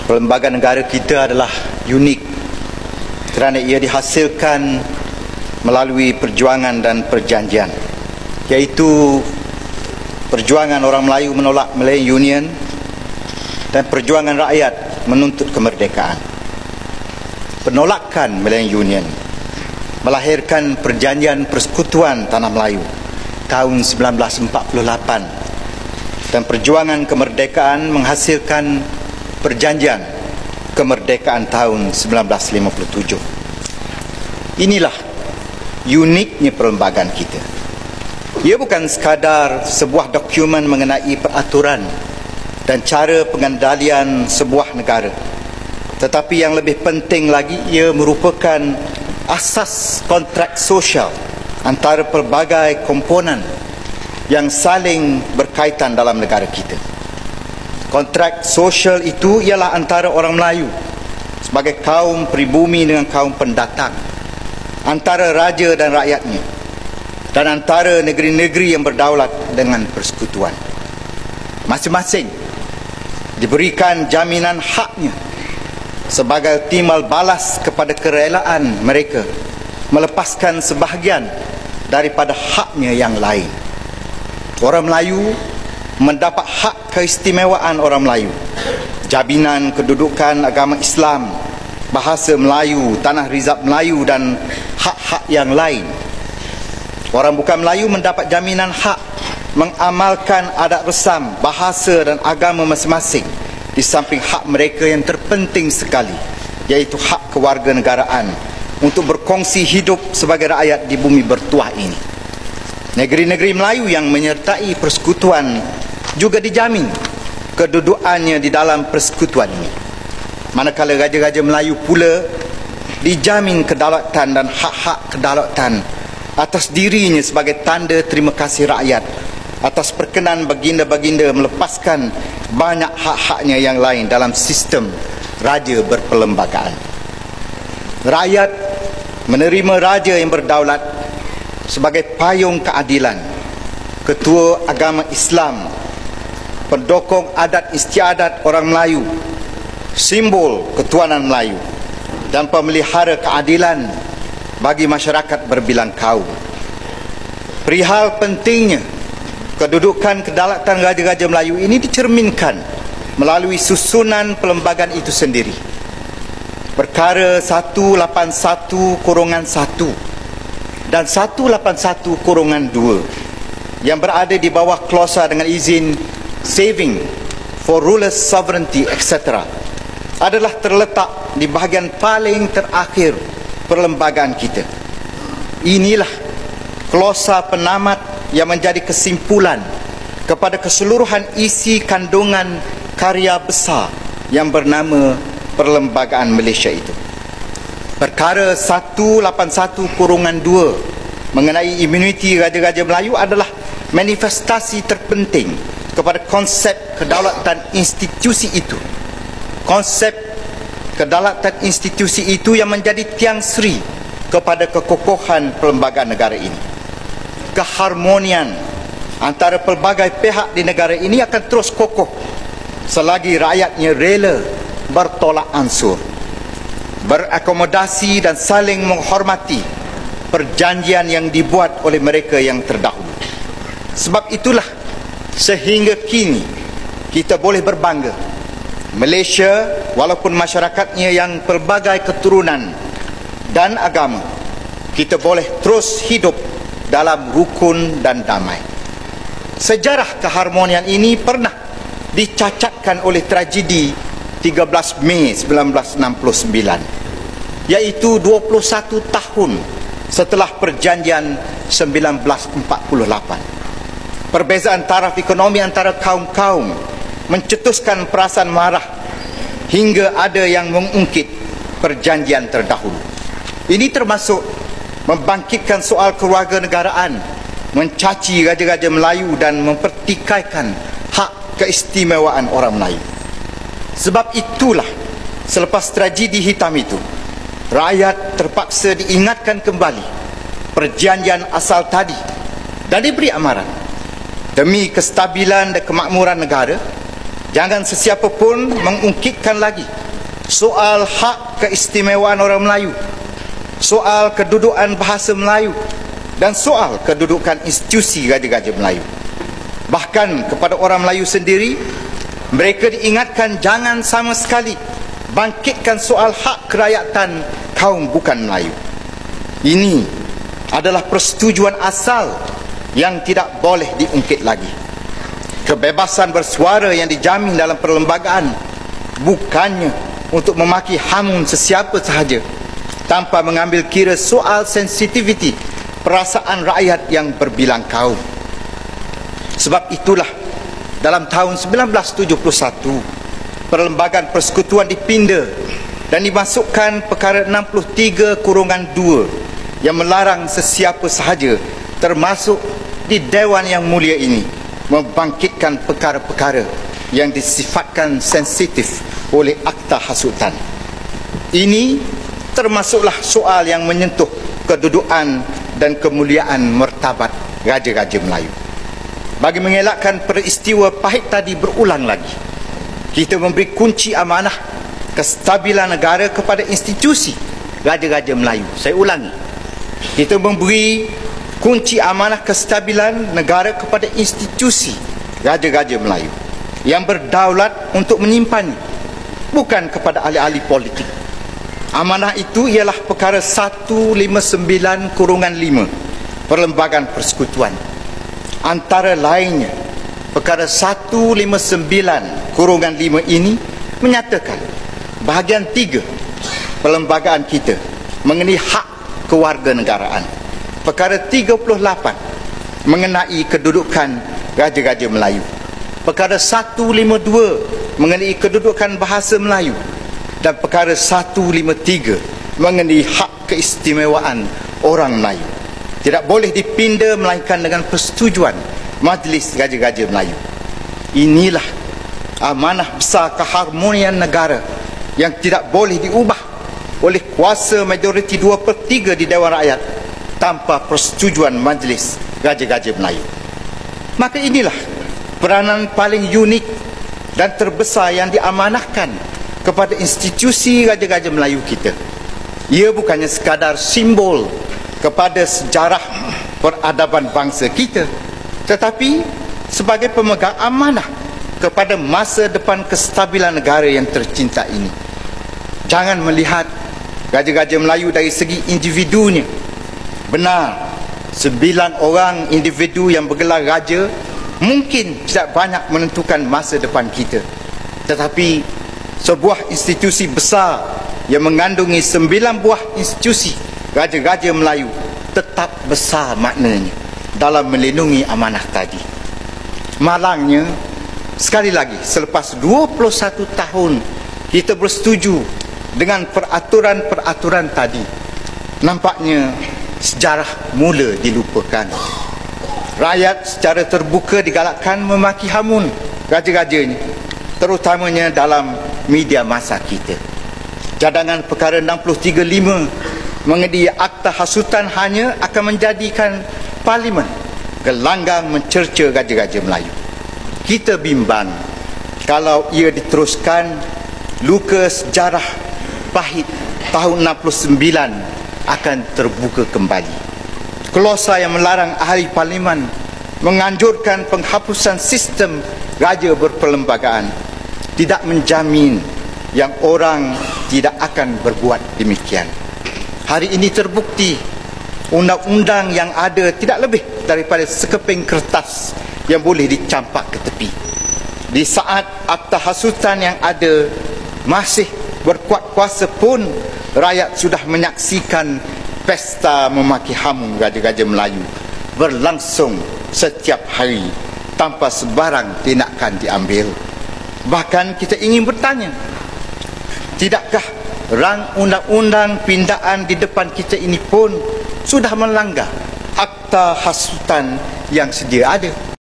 Perlembagaan negara kita adalah unik kerana ia dihasilkan melalui perjuangan dan perjanjian, iaitu perjuangan orang Melayu menolak Malayan Union dan perjuangan rakyat menuntut kemerdekaan. Penolakan Malayan Union melahirkan Perjanjian Persekutuan Tanah Melayu tahun 1948 dan perjuangan kemerdekaan menghasilkan Perjanjian Kemerdekaan tahun 1957. Inilah uniknya perlembagaan kita. Ia bukan sekadar sebuah dokumen mengenai peraturan dan cara pengendalian sebuah negara, tetapi yang lebih penting lagi, ia merupakan asas kontrak sosial antara pelbagai komponen yang saling berkaitan dalam negara kita. Kontrak sosial itu ialah antara orang Melayu sebagai kaum pribumi dengan kaum pendatang, antara raja dan rakyatnya, dan antara negeri-negeri yang berdaulat dengan persekutuan. Masing-masing diberikan jaminan haknya sebagai timbal balas kepada kerelaan mereka melepaskan sebahagian daripada haknya yang lain. Orang Melayu mendapat hak keistimewaan orang Melayu, jaminan kedudukan agama Islam, bahasa Melayu, tanah rizab Melayu dan hak-hak yang lain. Orang bukan Melayu mendapat jaminan hak mengamalkan adat resam, bahasa dan agama masing-masing, di samping hak mereka yang terpenting sekali, iaitu hak kewarganegaraan untuk berkongsi hidup sebagai rakyat di bumi bertuah ini. Negeri-negeri Melayu yang menyertai persekutuan juga dijamin kedudukannya di dalam persekutuan ini, manakala raja-raja Melayu pula dijamin kedaulatan dan hak-hak kedaulatan atas dirinya sebagai tanda terima kasih rakyat atas perkenan baginda-baginda melepaskan banyak hak-haknya yang lain dalam sistem raja berperlembagaan. Rakyat menerima raja yang berdaulat sebagai payung keadilan, ketua agama Islam, pendokong adat istiadat orang Melayu, simbol ketuanan Melayu, dan pemelihara keadilan bagi masyarakat berbilang kaum. Perihal pentingnya kedudukan kedaulatan raja-raja Melayu ini dicerminkan melalui susunan perlembagaan itu sendiri. Perkara 181-1 dan 181-2 yang berada di bawah klausa dengan izin saving for rulers sovereignty etc. adalah terletak di bahagian paling terakhir perlembagaan kita. Inilah klausa penamat yang menjadi kesimpulan kepada keseluruhan isi kandungan karya besar yang bernama Perlembagaan Malaysia itu. Perkara 181-2 mengenai imuniti raja-raja Melayu adalah manifestasi terpenting kepada konsep kedaulatan institusi itu. Konsep kedaulatan institusi itu yang menjadi tiang seri kepada kekokohan perlembagaan negara ini. Keharmonian antara pelbagai pihak di negara ini akan terus kokoh selagi rakyatnya rela bertolak ansur, berakomodasi dan saling menghormati perjanjian yang dibuat oleh mereka yang terdahulu. Sebab itulah sehingga kini kita boleh berbangga, Malaysia walaupun masyarakatnya yang pelbagai keturunan dan agama, kita boleh terus hidup dalam rukun dan damai. Sejarah keharmonian ini pernah dicacatkan oleh tragedi 13 Mei 1969, iaitu 21 tahun setelah perjanjian 1948. Perbezaan taraf ekonomi antara kaum-kaum mencetuskan perasaan marah hingga ada yang mengungkit perjanjian terdahulu. Ini termasuk membangkitkan soal kewarganegaraan, mencaci raja-raja Melayu dan mempertikaikan hak keistimewaan orang Melayu. Sebab itulah selepas tragedi hitam itu, rakyat terpaksa diingatkan kembali perjanjian asal tadi dan diberi amaran demi kestabilan dan kemakmuran negara. Jangan sesiapa pun mengungkitkan lagi soal hak keistimewaan orang Melayu, soal kedudukan bahasa Melayu, dan soal kedudukan institusi Gajah-Gajah Melayu. Bahkan kepada orang Melayu sendiri, mereka diingatkan jangan sama sekali bangkitkan soal hak kerakyatan kaum bukan Melayu. Ini adalah persetujuan asal yang tidak boleh diungkit lagi. Kebebasan bersuara yang dijamin dalam perlembagaan bukannya untuk memaki hamun sesiapa sahaja tanpa mengambil kira soal sensitiviti perasaan rakyat yang berbilang kaum. Sebab itulah dalam tahun 1971 Perlembagaan Persekutuan dipinda dan dimasukkan perkara 63/2 yang melarang sesiapa sahaja termasuk di Dewan yang mulia ini membangkitkan perkara-perkara yang disifatkan sensitif oleh akta hasutan. Ini termasuklah soal yang menyentuh kedudukan dan kemuliaan martabat Gajah-Gajah Melayu. Bagi mengelakkan peristiwa pahit tadi berulang lagi, kita memberi kunci amanah kestabilan negara kepada institusi Gajah-Gajah Melayu. Saya ulangi, kita memberi kunci amanah kestabilan negara kepada institusi Gajah-Gajah Melayu yang berdaulat untuk menyimpannya, bukan kepada ahli-ahli politik. Amanah itu ialah perkara 159/5 Perlembagaan Persekutuan. Antara lainnya, perkara 159/5 ini menyatakan bahagian 3 perlembagaan kita mengenai hak kewarganegaraan. Perkara 38 mengenai kedudukan Gajah-Gajah Melayu. Perkara 152 mengenai kedudukan bahasa Melayu. Dan perkara 153 mengenai hak keistimewaan orang Melayu. Tidak boleh dipinda melainkan dengan persetujuan Majlis Gajah-Gajah Melayu. Inilah amanah besar keharmonian negara yang tidak boleh diubah oleh kuasa majoriti 2/3 di Dewan Rakyat tanpa persetujuan Majlis Gajah-Gajah Melayu. Maka inilah peranan paling unik dan terbesar yang diamanahkan kepada institusi Gajah-Gajah Melayu kita. Ia bukannya sekadar simbol kepada sejarah peradaban bangsa kita, tetapi sebagai pemegang amanah kepada masa depan kestabilan negara yang tercinta ini. Jangan melihat Gajah-Gajah Melayu dari segi individunya. Benar, 9 orang individu yang bergelar raja mungkin tidak banyak menentukan masa depan kita. Tetapi sebuah institusi besar yang mengandungi 9 buah institusi Gajah-Gajah Melayu tetap besar maknanya dalam melindungi amanah tadi. Malangnya, sekali lagi, selepas 21 tahun kita bersetuju dengan peraturan-peraturan tadi, nampaknya sejarah mula dilupakan. Rakyat secara terbuka digalakkan memaki hamun Gajah-Gajah ini, terutamanya dalam media masa kita. Cadangan perkara 63/5 mengenai akta hasutan hanya akan menjadikan Parlimen gelanggang mencerca Gajah-Gajah Melayu. Kita bimbang kalau ia diteruskan, luka sejarah pahit tahun 69 akan terbuka kembali. Klausa yang melarang ahli Parlimen menganjurkan penghapusan sistem raja berperlembagaan tidak menjamin yang orang tidak akan berbuat demikian. Hari ini terbukti undang-undang yang ada tidak lebih daripada sekeping kertas yang boleh dicampak ke tepi. Di saat akta hasutan yang ada masih berkuat kuasa pun, rakyat sudah menyaksikan pesta memaki hamun Gajah-Gajah Melayu berlangsung setiap hari tanpa sebarang tindakan diambil. Bahkan kita ingin bertanya, tidakkah rang undang-undang pindaan di depan kita ini pun sudah melanggar akta hasutan yang sedia ada?